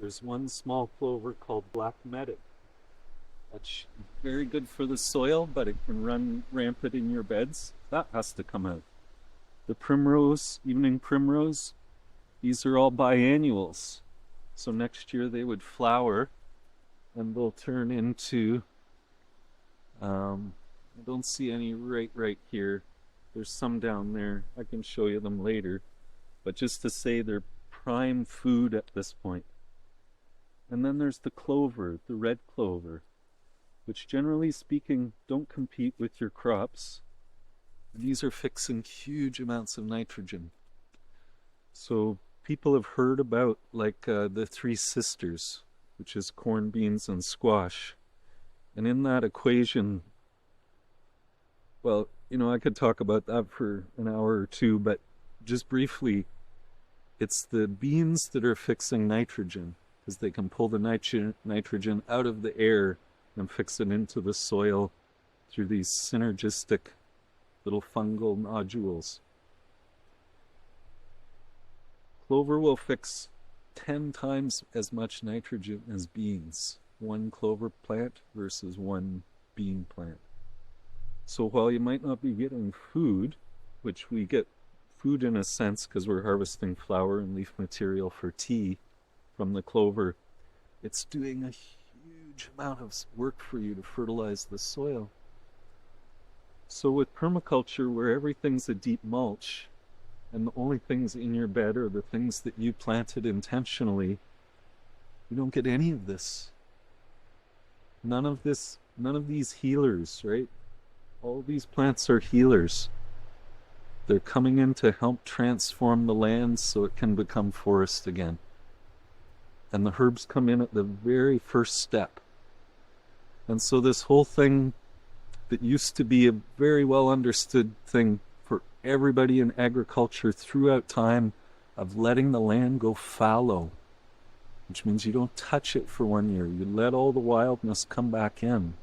There's one small clover called black medic. That's very good for the soil, but it can run rampant in your beds. That has to come out. The primrose, evening primrose, these are all biennials. So next year they would flower and they'll turn into, I don't see any right here. There's some down there. I can show you them later. But just to say they're prime food at this point. And then there's the clover, the red clover, which generally speaking don't compete with your crops. These are fixing huge amounts of nitrogen. So people have heard about the three sisters, which is corn, beans, and squash. And in that equation, well, I could talk about that for an hour or two, but just briefly, it's the beans that are fixing nitrogen, because they can pull the nitrogen out of the air and fix it into the soil through these synergistic little fungal nodules. Clover will fix 10 times as much nitrogen as beans, one clover plant versus one bean plant. So while you might not be getting food, which we get food in a sense because we're harvesting flower and leaf material for tea from the clover, it's doing a huge amount of work for you to fertilize the soil. So with permaculture, where everything's a deep mulch, and the only things in your bed are the things that you planted intentionally, you don't get any of this. None of these healers, right? All these plants are healers. They're coming in to help transform the land so it can become forest again. And the herbs come in at the very first step. And so this whole thing that used to be a very well understood thing for everybody in agriculture throughout time of letting the land go fallow, which means you don't touch it for 1 year. You let all the wildness come back in.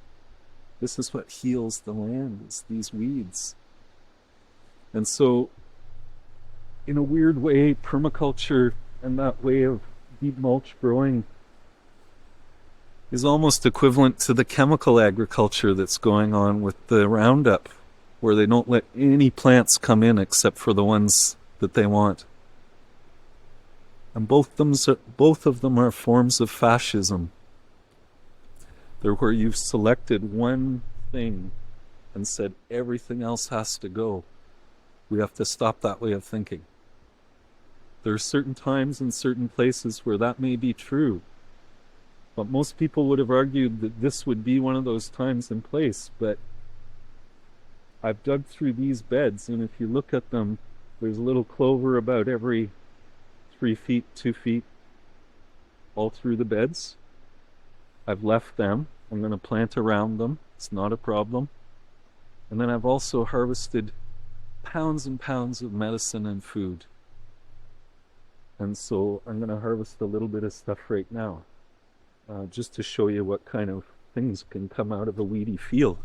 This is what heals the land, it's these weeds. And so, in a weird way, permaculture and that way of deep mulch growing is almost equivalent to the chemical agriculture that's going on with the Roundup, where they don't let any plants come in except for the ones that they want. And both of them are forms of fascism. They're where you've selected one thing and said everything else has to go. We have to stop that way of thinking. There are certain times and certain places where that may be true. But most people would have argued that this would be one of those times and place. But I've dug through these beds, and if you look at them, there's a little clover about every 3 feet, 2 feet, all through the beds. I've left them. I'm going to plant around them. It's not a problem. And then I've also harvested pounds and pounds of medicine and food. And so I'm going to harvest a little bit of stuff right now, just to show you what kind of things can come out of a weedy field.